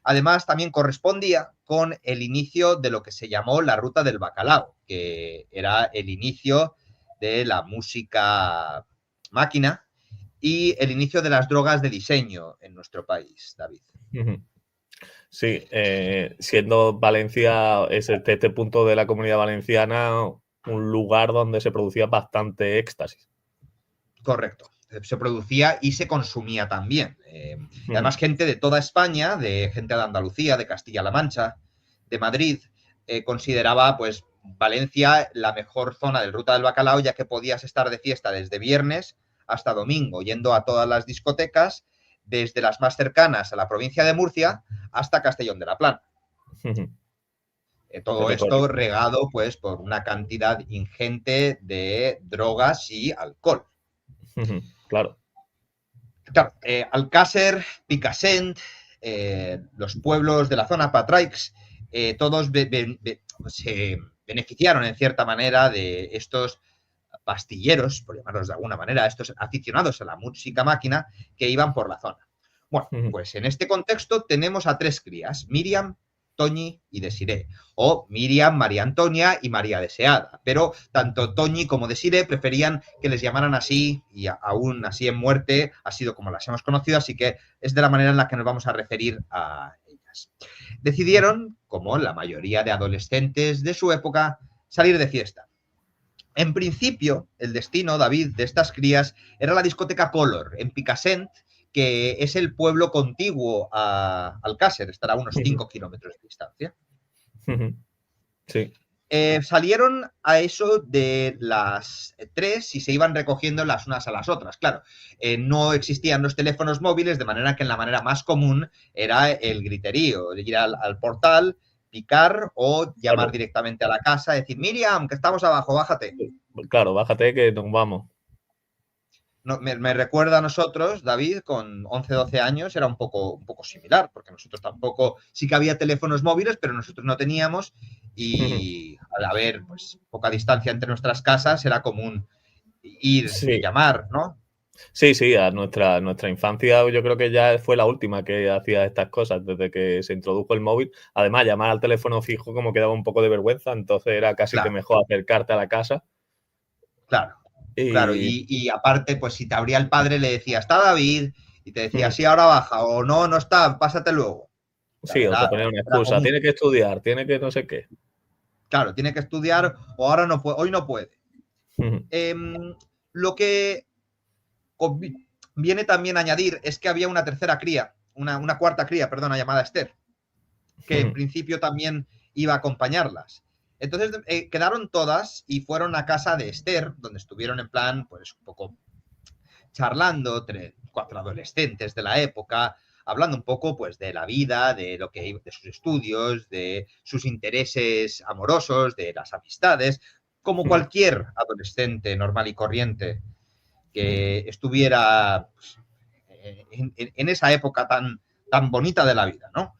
Además, también correspondía con el inicio de lo que se llamó la Ruta del Bacalao, que era el inicio de la música máquina y el inicio de las drogas de diseño en nuestro país, David. Sí, siendo Valencia, este punto de la Comunidad Valenciana, un lugar donde se producía bastante éxtasis. Correcto. Se producía y se consumía también. Y además, gente de toda España, de gente de Andalucía, de Castilla-La Mancha, de Madrid, consideraba pues Valencia la mejor zona del Ruta del Bacalao, ya que podías estar de fiesta desde viernes hasta domingo, yendo a todas las discotecas, desde las más cercanas a la provincia de Murcia hasta Castellón de la Plana. Todo esto regado pues por una cantidad ingente de drogas y alcohol. Claro. Claro, Alcácer, Picassent, los pueblos de la zona, Patraix, todos se beneficiaron en cierta manera de estos pastilleros, por llamarlos de alguna manera, estos aficionados a la música máquina que iban por la zona. Bueno, pues en este contexto tenemos a tres crías, Miriam, Toñi y Desiré, o Miriam, María Antonia y María Deseada, pero tanto Toñi como Desiré preferían que les llamaran así y aún así en muerte ha sido como las hemos conocido, así que es de la manera en la que nos vamos a referir a ellas. Decidieron, como la mayoría de adolescentes de su época, salir de fiesta. En principio, el destino, David, de estas crías era la discoteca Color, en Picassent, que es el pueblo contiguo a Alcácer, estará a unos 5 kilómetros de distancia. Sí. Salieron a eso de las 3 y se iban recogiendo las unas a las otras. Claro, no existían los teléfonos móviles, de manera que la manera más común era el griterío, ir al portal, picar o llamar directamente a la casa, decir, Miriam, que estamos abajo, bájate. Claro, bájate que nos vamos. No, me recuerda a nosotros, David, con 11, 12 años, era un poco similar, porque nosotros tampoco, sí que había teléfonos móviles, pero nosotros no teníamos y al haber pues, poca distancia entre nuestras casas, era común ir y llamar, ¿no? Sí, a nuestra infancia yo creo que ya fue la última que hacía estas cosas desde que se introdujo el móvil. Además, llamar al teléfono fijo como que daba un poco de vergüenza, entonces era casi que mejor acercarte a la casa. Claro, claro, y aparte, pues si te abría el padre le decía, está David, y te decía, sí, ahora baja, o no, no está, pásate luego. Sí, o te ponía una excusa, tiene que estudiar, tiene que no sé qué. Claro, tiene que estudiar, o ahora no puede, hoy no puede. Lo que viene también a añadir es que había una tercera cría, una cuarta cría, perdona, llamada Esther, que en principio también iba a acompañarlas. Entonces quedaron todas y fueron a casa de Esther, donde estuvieron en plan, pues un poco charlando, 4 adolescentes de la época, hablando un poco pues de la vida, de lo que de sus estudios, de sus intereses amorosos, de las amistades, como cualquier adolescente normal y corriente que estuviera pues, en esa época tan bonita de la vida, ¿no?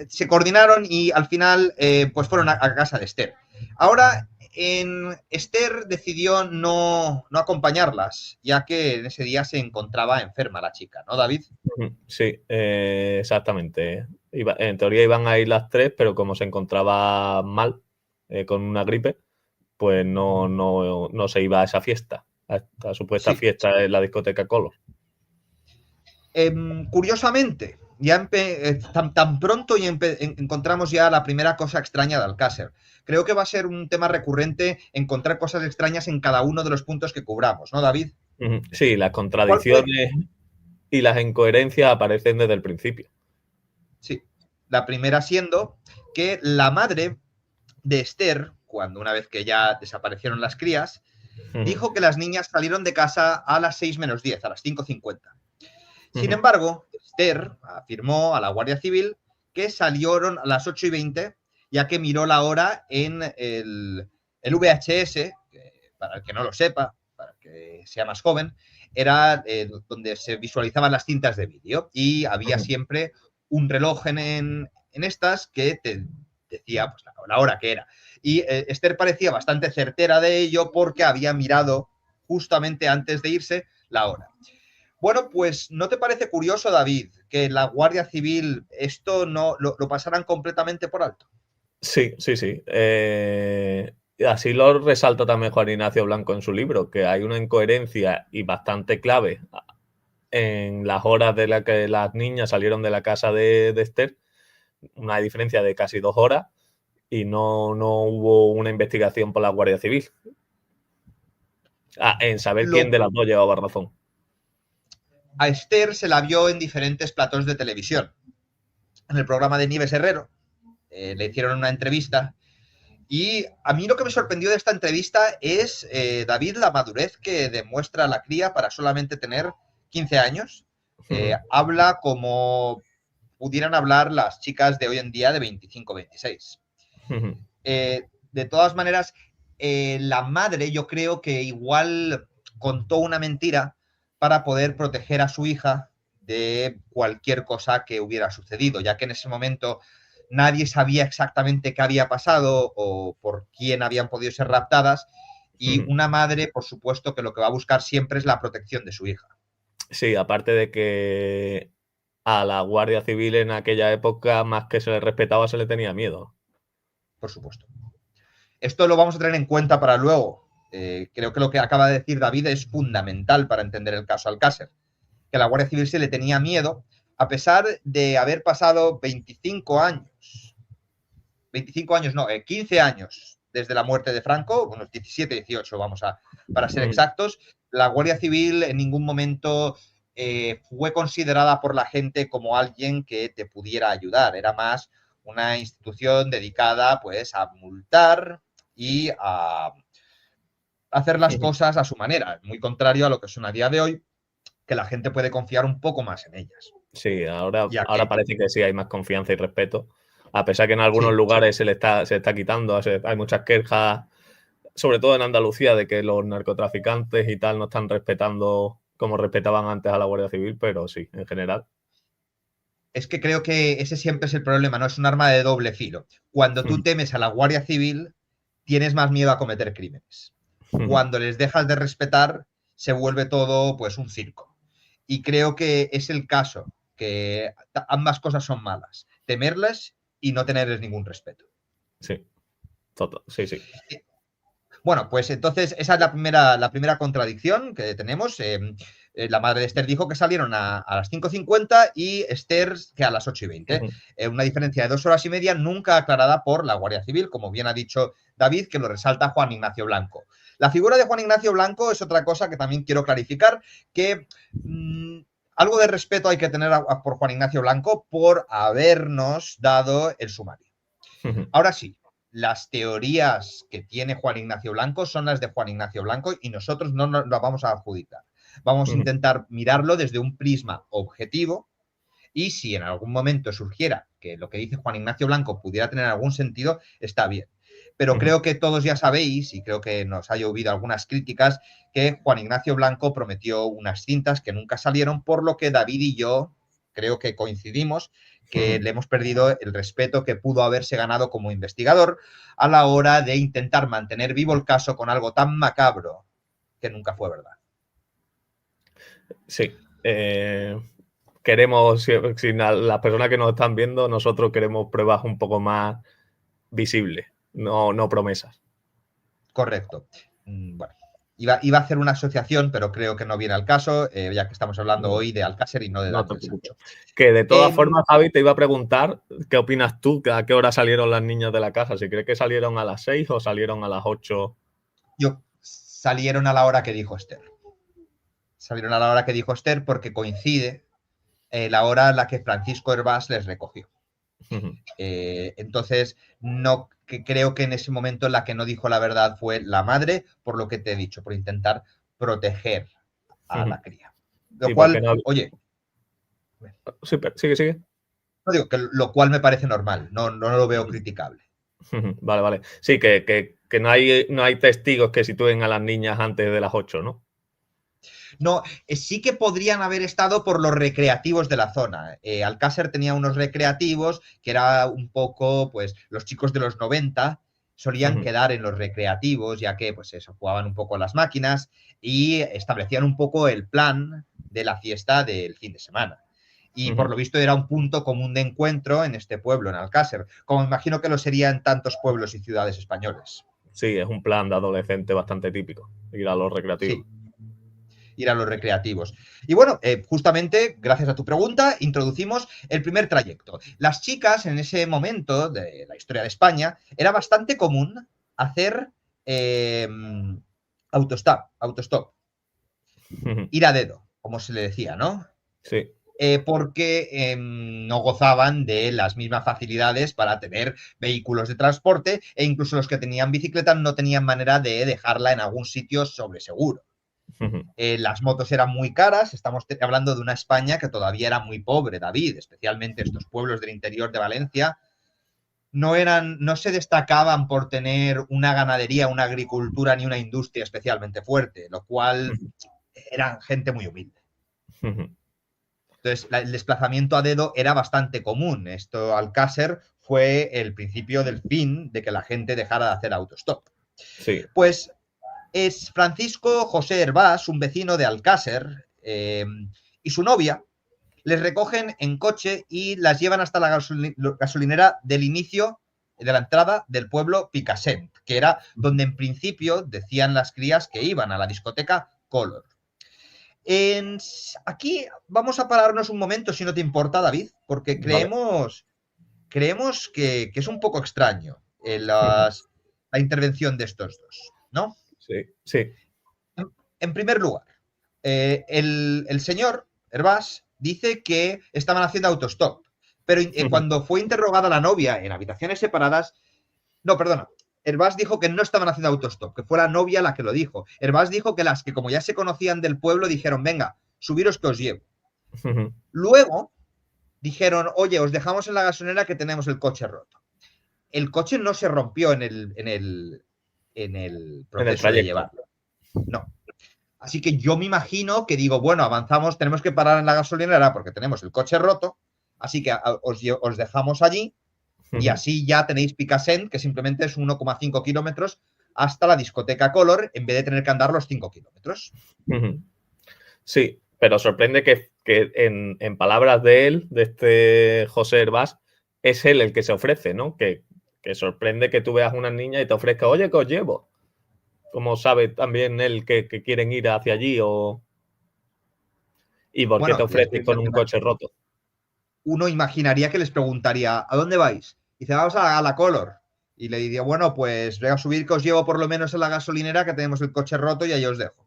Se coordinaron y al final pues fueron a casa de Esther. Ahora, Esther decidió no acompañarlas, ya que en ese día se encontraba enferma la chica, ¿no, David? Sí, exactamente. En teoría iban a ir las tres, pero como se encontraba mal, con una gripe, pues no se iba a esa fiesta, a esta supuesta fiesta en la discoteca Color. Curiosamente, ya tan pronto y encontramos ya la primera cosa extraña de Alcácer. Creo que va a ser un tema recurrente encontrar cosas extrañas en cada uno de los puntos que cubramos, ¿no, David? Sí, las contradicciones y las incoherencias aparecen desde el principio. Sí, la primera siendo que la madre de Esther, cuando una vez que ya desaparecieron las crías, dijo que las niñas salieron de casa a las 6 menos 10, a las 5:50. Sin embargo, Esther afirmó a la Guardia Civil que salieron a las 8:20, ya que miró la hora en el VHS, que para el que no lo sepa, para el que sea más joven, era donde se visualizaban las cintas de vídeo y había siempre un reloj en estas que te decía pues, la hora que era. Y Esther parecía bastante certera de ello porque había mirado justamente antes de irse la hora. Bueno, pues ¿no te parece curioso, David, que la Guardia Civil esto no lo pasaran completamente por alto? Sí, sí, sí. Así lo resalta también Juan Ignacio Blanco en su libro, que hay una incoherencia y bastante clave en las horas de las que las niñas salieron de la casa de Esther, una diferencia de casi 2 horas, y no hubo una investigación por la Guardia Civil en saber quién Lo, de las dos llevaba razón. a Esther se la vio en diferentes platós de televisión. En el programa de Nieves Herrero le hicieron una entrevista y a mí lo que me sorprendió de esta entrevista es, David, la madurez que demuestra la cría para solamente tener 15 años. Habla como pudieran hablar las chicas de hoy en día de 25, 26. De todas maneras, la madre yo creo que igual contó una mentira para poder proteger a su hija de cualquier cosa que hubiera sucedido, ya que en ese momento nadie sabía exactamente qué había pasado o por quién habían podido ser raptadas, y una madre, por supuesto, que lo que va a buscar siempre es la protección de su hija. Sí, aparte de que a la Guardia Civil en aquella época, más que se le respetaba, se le tenía miedo. Por supuesto. Esto lo vamos a tener en cuenta para luego. Creo que lo que acaba de decir David es fundamental para entender el caso Alcácer, que a la Guardia Civil se le tenía miedo, a pesar de haber pasado 25 años, 25 años no, 15 años desde la muerte de Franco, unos 17, 18 para ser exactos. La Guardia Civil en ningún momento fue considerada por la gente como alguien que te pudiera ayudar, era más una institución dedicada pues a multar y a hacer las cosas a su manera, muy contrario a lo que son a día de hoy, que la gente puede confiar un poco más en ellas. Sí, ahora Que, parece que sí hay más confianza y respeto, a pesar que en algunos sí, lugares se está quitando, hay muchas quejas, sobre todo en Andalucía, de que los narcotraficantes y tal no están respetando como respetaban antes a la Guardia Civil, pero sí, en general. es que creo que ese siempre es el problema, ¿no? Es un arma de doble filo. Cuando tú temes a la Guardia Civil, tienes más miedo a cometer crímenes. Cuando les dejas de respetar, se vuelve todo pues un circo. Y creo que es el caso, que ambas cosas son malas. Temerlas y no tenerles ningún respeto. Sí, total, sí, sí. Bueno, pues entonces esa es la primera contradicción que tenemos. La madre de Esther dijo que salieron a las 5:50 y Esther que a las 8:20. Una diferencia de 2 horas y media nunca aclarada por la Guardia Civil, como bien ha dicho David, que lo resalta Juan Ignacio Blanco. La figura de Juan Ignacio Blanco es otra cosa que también quiero clarificar, que algo de respeto hay que tener por Juan Ignacio Blanco por habernos dado el sumario. Ahora sí, las teorías que tiene Juan Ignacio Blanco son las de Juan Ignacio Blanco y nosotros no nos las vamos a adjudicar. Vamos a intentar mirarlo desde un prisma objetivo y si en algún momento surgiera que lo que dice Juan Ignacio Blanco pudiera tener algún sentido, está bien. Pero creo que todos ya sabéis, y creo que nos ha llovido algunas críticas, que Juan Ignacio Blanco prometió unas cintas que nunca salieron, por lo que David y yo creo que coincidimos que le hemos perdido el respeto que pudo haberse ganado como investigador a la hora de intentar mantener vivo el caso con algo tan macabro que nunca fue verdad. Sí. Queremos, si las personas que nos están viendo, nosotros queremos pruebas un poco más visibles, no promesas. Correcto. Bueno, iba a hacer una asociación, pero creo que no viene al caso, ya que estamos hablando hoy de Alcácer y no de Daniel Sancho. Que de todas formas, Javi, te iba a preguntar, ¿qué opinas tú? ¿A qué hora salieron las niñas de la casa? ¿Si crees que salieron a las 6 o salieron a las 8? Salieron a la hora que dijo Esther. Salieron a la hora que dijo Esther porque coincide la hora en la que Francisco Hervás les recogió. Entonces, no creo que en ese momento la que no dijo la verdad fue la madre, por lo que te he dicho, por intentar proteger a la cría. Lo cual, oye. Sí, sigue. No digo que lo cual me parece normal, no lo veo criticable. Vale. Sí, que no hay testigos que sitúen a las niñas antes de las 8, ¿no? No, sí que podrían haber estado por los recreativos de la zona. Alcácer tenía unos recreativos que era un poco, pues, los chicos de los 90 solían quedar en los recreativos, ya que, pues eso, jugaban un poco las máquinas y establecían un poco el plan de la fiesta del fin de semana. Y por lo visto era un punto común de encuentro en este pueblo, en Alcácer, como imagino que lo sería en tantos pueblos y ciudades españoles. Sí, es un plan de adolescente bastante típico, ir a los recreativos. Sí, ir a los recreativos. Y bueno, justamente, gracias a tu pregunta, introducimos el primer trayecto. Las chicas, en ese momento de la historia de España, era bastante común hacer autostop, ir a dedo, como se le decía, ¿no? Sí. Porque no gozaban de las mismas facilidades para tener vehículos de transporte e incluso los que tenían bicicleta no tenían manera de dejarla en algún sitio sobre seguro. Las motos eran muy caras, estamos hablando de una España que todavía era muy pobre, David, especialmente estos pueblos del interior de Valencia. No se destacaban por tener una ganadería, una agricultura ni una industria especialmente fuerte, lo cual eran gente muy humilde. Entonces, el desplazamiento a dedo era bastante común. Esto, Alcácer, fue el principio del fin de que la gente dejara de hacer autostop. Sí. Pues es Francisco José Hervás, un vecino de Alcácer, y su novia, les recogen en coche y las llevan hasta la gasolinera del inicio de la entrada del pueblo Picassent, que era donde en principio decían las crías que iban a la discoteca Color. Aquí vamos a pararnos un momento, si no te importa, David, porque creemos que es un poco extraño la intervención de estos dos, ¿no? Sí, sí. En primer lugar, el señor Hervás dice que estaban haciendo autostop, pero cuando fue interrogada la novia en habitaciones separadas, no, perdona, Hervás dijo que no estaban haciendo autostop, que fue la novia la que lo dijo. Hervás dijo que las que como ya se conocían del pueblo dijeron, venga, subiros que os llevo. Luego dijeron, oye, os dejamos en la gasolinera que tenemos el coche roto. El coche no se rompió en el proceso de llevarlo. No. Así que yo me imagino que digo, bueno, avanzamos, tenemos que parar en la gasolinera porque tenemos el coche roto, así que os dejamos allí y así ya tenéis Picassent, que simplemente es 1,5 kilómetros hasta la discoteca Color, en vez de tener que andar los 5 kilómetros. Sí, pero sorprende que en palabras de él, de este José Hervás, es él el que se ofrece, ¿no? Que sorprende que tú veas una niña y te ofrezca, oye, que os llevo. ¿Cómo sabe también él que quieren ir hacia allí? ¿Y por qué te ofreces con un coche roto? Uno imaginaría que les preguntaría, ¿a dónde vais? Y dice, vamos a la Color. Y le diría, bueno, pues voy a subir que os llevo por lo menos a la gasolinera, que tenemos el coche roto y ahí os dejo.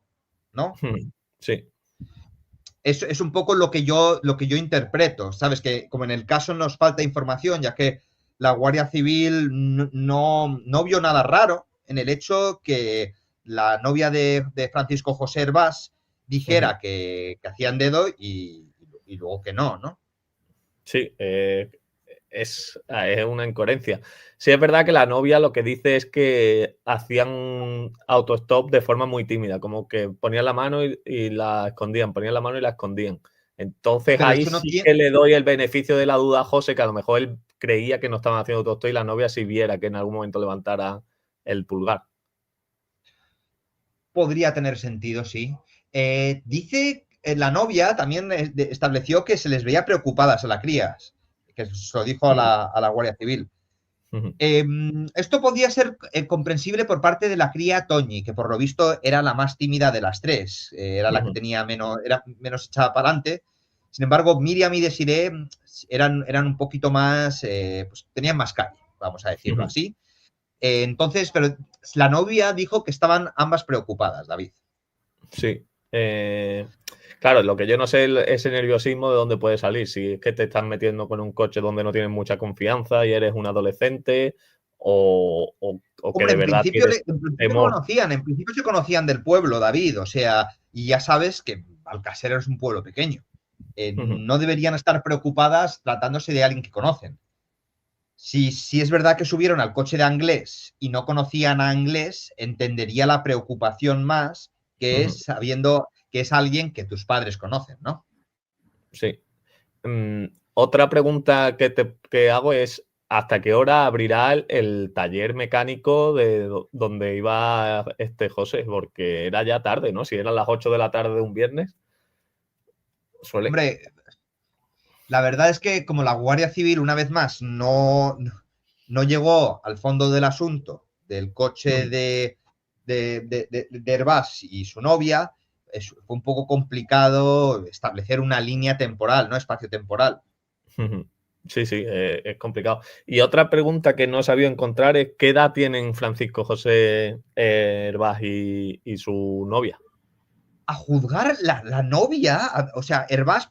¿No? Sí. Es un poco lo que yo interpreto, ¿sabes? Que como en el caso nos falta información, ya que la Guardia Civil no vio nada raro en el hecho que la novia de Francisco José Hervás dijera que hacían dedo y luego que no, ¿no? Sí, es una incoherencia. Sí, es verdad que la novia lo que dice es que hacían autostop de forma muy tímida, como que ponían la mano y la escondían, ponían la mano y la escondían. Entonces Pero ahí eso no sí tiene... que le doy el beneficio de la duda a José, que a lo mejor él creía que no estaban haciendo autostop y la novia sí viera que en algún momento levantara el pulgar. Podría tener sentido, sí. Dice la novia también estableció que se les veía preocupadas a las crías, que se lo dijo a la Guardia Civil. Esto podía ser comprensible por parte de la cría Toñi, que por lo visto era la más tímida de las tres, era la que tenía era menos echada para adelante. Sin embargo, Miriam y Desiree eran un poquito más, pues, tenían más calle, vamos a decirlo así. Entonces, pero la novia dijo que estaban ambas preocupadas, David. Sí. Claro, lo que yo no sé es ese nerviosismo de dónde puede salir. Si es que te estás metiendo con un coche donde no tienes mucha confianza y eres un adolescente o que de verdad tienes temor. En principio se conocían del pueblo, David, o sea, y ya sabes que Alcácer es un pueblo pequeño. No deberían estar preocupadas tratándose de alguien que conocen. Si es verdad que subieron al coche de Anglés y no conocían a Anglés, entendería la preocupación más que es sabiendo que es alguien que tus padres conocen, ¿no? Sí. Otra pregunta que hago es, ¿hasta qué hora abrirá el taller mecánico de donde iba este José? Porque era ya tarde, ¿no? Si eran las 8 de la tarde de un viernes. Suele. Hombre, la verdad es que como la Guardia Civil, una vez más, no llegó al fondo del asunto del coche de Hervás y su novia, fue un poco complicado establecer una línea temporal, ¿no? Espacio-temporal. Sí, sí, es complicado. Y otra pregunta que no he sabido encontrar es ¿qué edad tienen Francisco José Hervás y su novia? A juzgar la novia, o sea, Hervás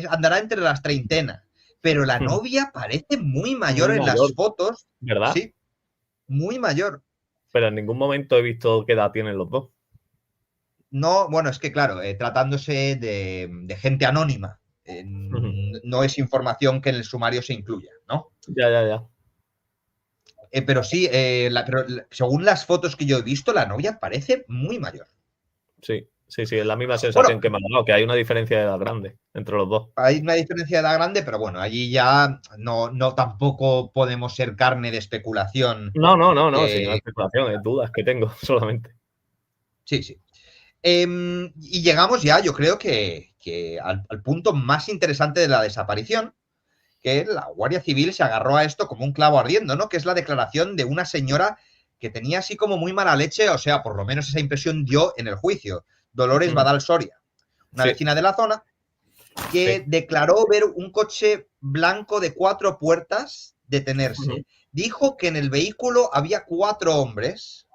andará entre las treintenas, pero la novia parece muy mayor Muy en las mayor, fotos, ¿verdad? sí, muy mayor. Pero en ningún momento he visto qué edad tienen los dos. No, bueno, es que claro, tratándose de gente anónima, no es información que en el sumario se incluya, ¿no? Ya, ya, ya. Pero sí, según las fotos que yo he visto, la novia parece muy mayor. Sí, sí, sí, es la misma sensación Bueno, que me ha dado, que hay una diferencia de edad grande entre los dos. hay una diferencia de edad grande, pero bueno, allí ya no tampoco podemos ser carne de especulación. No, no, no, no, si no es especulación, es dudas que tengo solamente. Sí, sí. Y llegamos ya, yo creo que al punto más interesante de la desaparición, que la Guardia Civil se agarró a esto como un clavo ardiendo, ¿no? Que es la declaración de una señora que tenía así como muy mala leche, o sea, por lo menos esa impresión dio en el juicio, Dolores Badal Soria, una Sí, vecina de la zona, que sí. declaró ver un coche blanco de 4 puertas detenerse. Dijo que en el vehículo había 4 hombres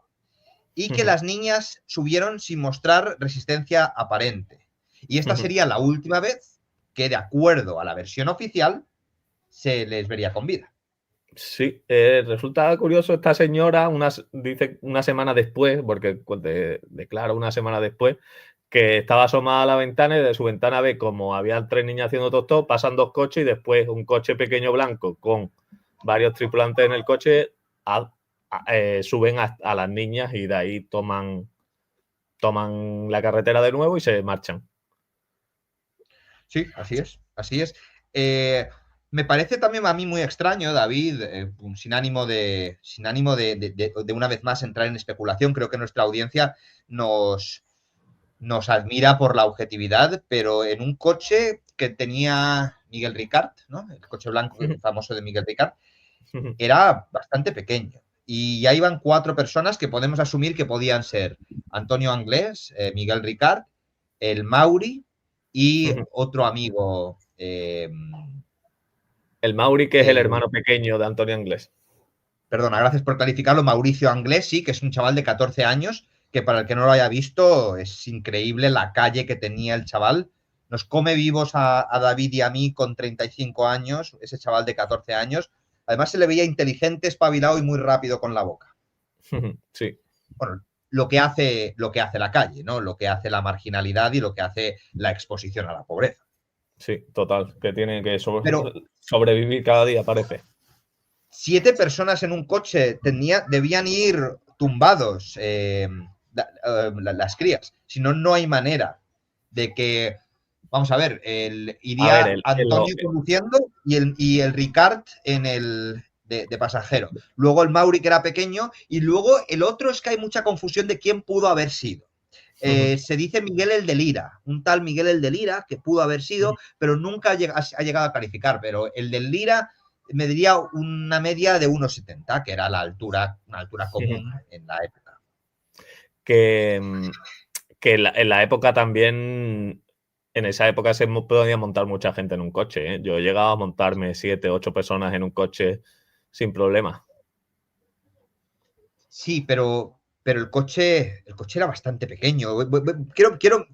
y que las niñas subieron sin mostrar resistencia aparente. Y esta sería la última vez que, de acuerdo a la versión oficial, se les vería con vida. Sí, resulta curioso esta señora, dice una semana después, porque declara una semana después, que estaba asomada a la ventana y de su ventana ve como había 3 niñas haciendo tostó, pasan 2 coches y después un coche pequeño blanco con varios tripulantes en el coche suben a las niñas y de ahí toman la carretera de nuevo y se marchan. Sí, así es, así es. Me parece también a mí muy extraño, David, sin ánimo de una vez más entrar en especulación. Creo que nuestra audiencia nos admira por la objetividad, pero en un coche que tenía Miguel Ricard, ¿no? El coche blanco famoso de Miguel Ricard, era bastante pequeño. Y ya iban 4 personas que podemos asumir que podían ser Antonio Anglés, Miguel Ricard, el Mauri y otro amigo. El Mauri, que es el Eh, hermano pequeño de Antonio Anglés. Perdona, gracias por clarificarlo. Mauricio Anglés, sí, que es un chaval de 14 años, que para el que no lo haya visto, es increíble la calle que tenía el chaval. Nos come vivos a David y a mí con 35 años, ese chaval de 14 años. Además, se le veía inteligente, espabilado y muy rápido con la boca. Sí. Bueno, lo que hace la calle, ¿no? Lo que hace la marginalidad y lo que hace la exposición a la pobreza. Sí, total, que tiene que Pero sobrevivir cada día, parece. 7 personas en un coche debían ir tumbados las crías. Si no, no hay manera de que. Vamos a ver, A ver, iría Antonio conduciendo y el Ricard de pasajero. Luego el Mauri, que era pequeño, y luego el otro es que hay mucha confusión de quién pudo haber sido. Se dice Miguel el de Lira, un tal Miguel el de Lira, que pudo haber sido, pero nunca ha llegado a clarificar. Pero el del Lira mediría una media de 1,70, que era una altura común en la época. que en la época también, en esa época se podía montar mucha gente en un coche, ¿eh? Yo he llegado a montarme 7, 8 personas en un coche sin problema. Sí, pero el coche era bastante pequeño. Quiero,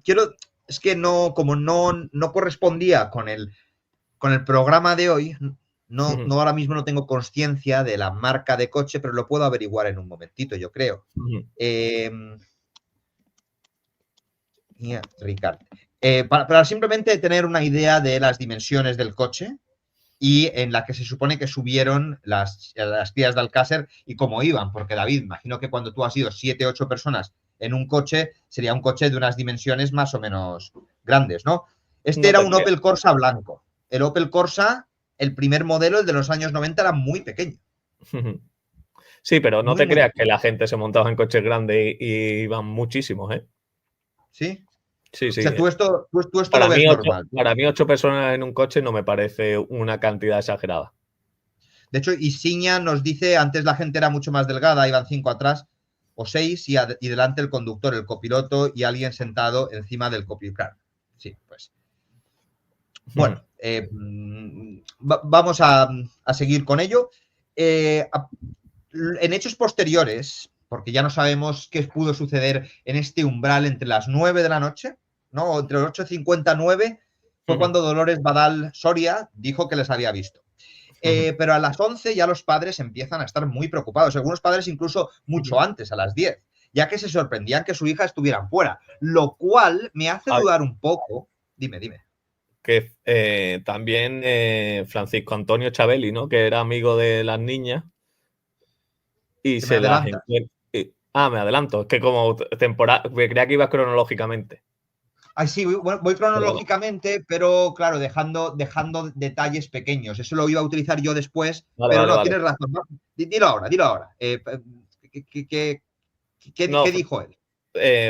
es que como no correspondía con el programa de hoy, no ahora mismo no tengo conciencia de la marca de coche, pero lo puedo averiguar en un momentito, yo creo. Ricard. Para simplemente tener una idea de las dimensiones del coche y en la que se supone que subieron las crías de Alcácer y cómo iban, porque David, imagino que cuando tú has ido 7, 8 personas en un coche, sería un coche de unas dimensiones más o menos grandes, ¿no? Este No era te un creas. Opel Corsa blanco. El Opel Corsa, el primer modelo, el de los años 90, era muy pequeño. Sí, pero no Muy, te muy creas que pequeño. la gente se montaba en coches grandes y iban muchísimos, ¿eh? ¿Sí? Sí, O sí. sea, tú esto lo ves normal. Para mí 8 personas en un coche no me parece una cantidad exagerada. De hecho, Isiña nos dice, antes la gente era mucho más delgada, iban 5 atrás o 6 y delante el conductor, el copiloto y alguien sentado encima del copiloto. Sí, pues. Bueno, vamos a seguir con ello. En hechos posteriores, porque ya no sabemos qué pudo suceder en este umbral entre las 9 de la noche, ¿no? Entre las 8:59 fue cuando Dolores Badal Soria dijo que les había visto. Pero a las 11 ya los padres empiezan a estar muy preocupados, algunos padres incluso mucho antes, a las 10, ya que se sorprendían que su hija estuviera fuera, lo cual me hace dudar un poco. Dime. Que también Francisco Antonio Chabeli, ¿no? Que era amigo de las niñas y Me se las adelantas. encuentra. Me adelanto, es que como temporada, creía que ibas cronológicamente. Ay, sí, voy cronológicamente, pero claro, dejando detalles pequeños. Eso lo iba a utilizar yo después, pero no, Vale. tienes razón. No, dilo ahora. No, ¿Qué dijo él?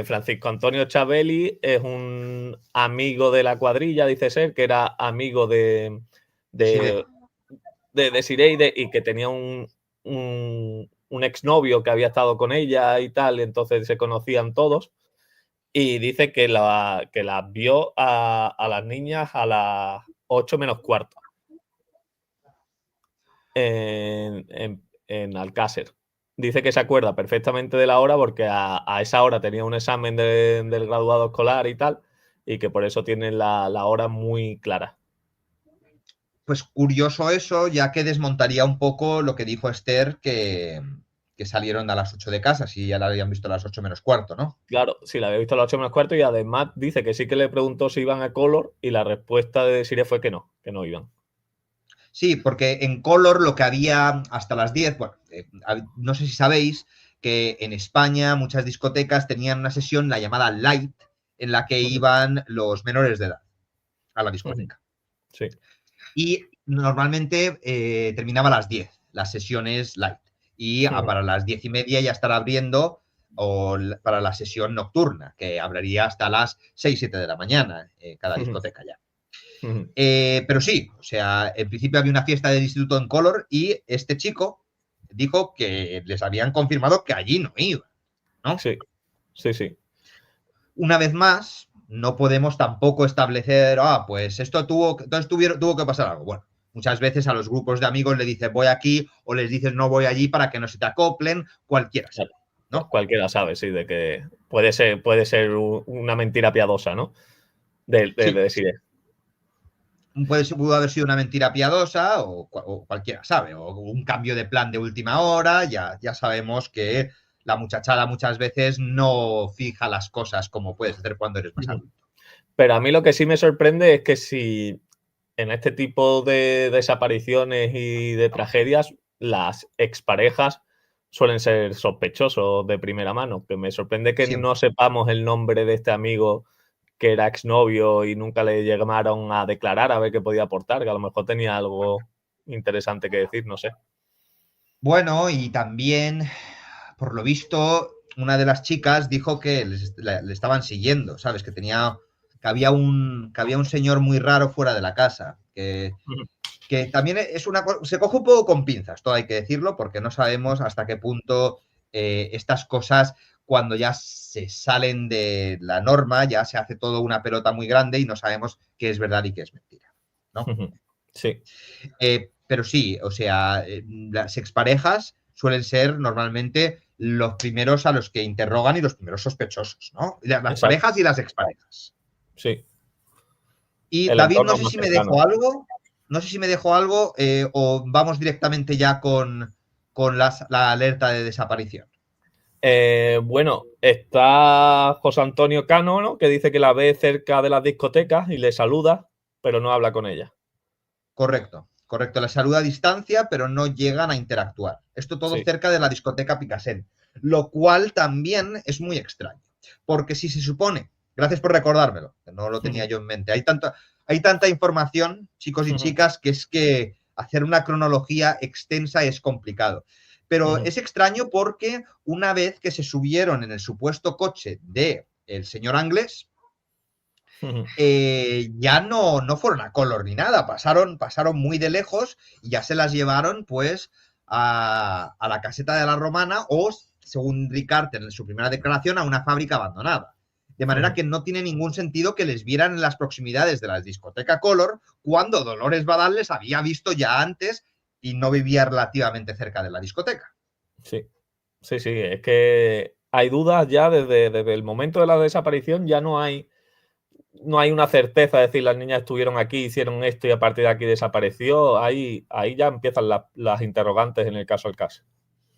Francisco Antonio Chabeli es un amigo de la cuadrilla, dice ser, que era amigo de Siré. Desiree y que tenía un exnovio que había estado con ella y tal, entonces se conocían todos. Y dice que las vio a las niñas a las 8 menos cuarto en Alcácer. Dice que se acuerda perfectamente de la hora porque a esa hora tenía un examen del graduado escolar y tal, y que por eso tiene la hora muy clara. Pues curioso eso, ya que desmontaría un poco lo que dijo Esther, que salieron a las 8 de casa, si ya la habían visto a las 8 menos cuarto, ¿no? Claro, sí, la había visto a las 8 menos cuarto y además dice que sí que le preguntó si iban a Color y la respuesta de Desiree fue que no iban. Sí, porque en Color lo que había hasta las 10, bueno, no sé si sabéis que en España muchas discotecas tenían una sesión, la llamada Light, en la que iban los menores de edad a la discoteca. Sí. Y normalmente terminaba a las 10, las sesiones Light. Y para las 10:30 ya estará abriendo para la sesión nocturna, que abriría hasta las 6, 7 de la mañana, cada discoteca ya. Pero sí, o sea, en principio había una fiesta del instituto en Color y este chico dijo que les habían confirmado que allí no iba, ¿no? Sí. Una vez más, no podemos tampoco establecer, pues esto tuvo que pasar algo. Bueno, muchas veces a los grupos de amigos le dices voy aquí o les dices no voy allí para que no se te acoplen, cualquiera sabe, ¿no? Cualquiera sabe, sí, de que puede ser una mentira piadosa, ¿no? De Desiree. Pudo haber sido una mentira piadosa o cualquiera sabe, o un cambio de plan de última hora, ya sabemos que la muchachada muchas veces no fija las cosas como puedes hacer cuando eres más adulto. Pero a mí lo que sí me sorprende es que si en este tipo de desapariciones y de tragedias, las exparejas suelen ser sospechosos de primera mano, que me sorprende que Siempre. no sepamos el nombre de este amigo que era exnovio y nunca le llamaron a declarar a ver qué podía aportar, que a lo mejor tenía algo interesante que decir, no sé. Bueno, y también, por lo visto, una de las chicas dijo que le estaban siguiendo, ¿sabes? Que había un señor muy raro fuera de la casa, que también es se coge un poco con pinzas, todo hay que decirlo, porque no sabemos hasta qué punto estas cosas, cuando ya se salen de la norma, ya se hace todo una pelota muy grande y no sabemos qué es verdad y qué es mentira, ¿no? Sí. Pero sí, o sea, las exparejas suelen ser normalmente los primeros a los que interrogan y los primeros sospechosos, ¿no? Las Exacto. parejas y las exparejas. Sí. Y El David, no entorno sé más si me cercano. dejo algo. No sé si me dejo algo o vamos directamente ya con la alerta de desaparición. Bueno, está José Antonio Cano, ¿no? Que dice que la ve cerca de las discotecas y le saluda, pero no habla con ella. Correcto. La saluda a distancia, pero no llegan a interactuar. Esto todo Sí. cerca de la discoteca Picassent, lo cual también es muy extraño. Porque si se supone, gracias por recordármelo, que no lo tenía yo en mente, hay tanta información, chicos y chicas, que es que hacer una cronología extensa es complicado. Pero es extraño porque una vez que se subieron en el supuesto coche del señor Anglés, ya no fueron a Color ni nada, pasaron muy de lejos y ya se las llevaron pues a la caseta de la Romana o, según Ricard en su primera declaración, a una fábrica abandonada. De manera que no tiene ningún sentido que les vieran en las proximidades de la discoteca Color cuando Dolores Badal les había visto ya antes y no vivía relativamente cerca de la discoteca. Sí, sí, sí, es que hay dudas ya desde el momento de la desaparición, ya no hay una certeza de decir las niñas estuvieron aquí, hicieron esto y a partir de aquí desapareció. Ahí ya empiezan las interrogantes en el caso Alcácer.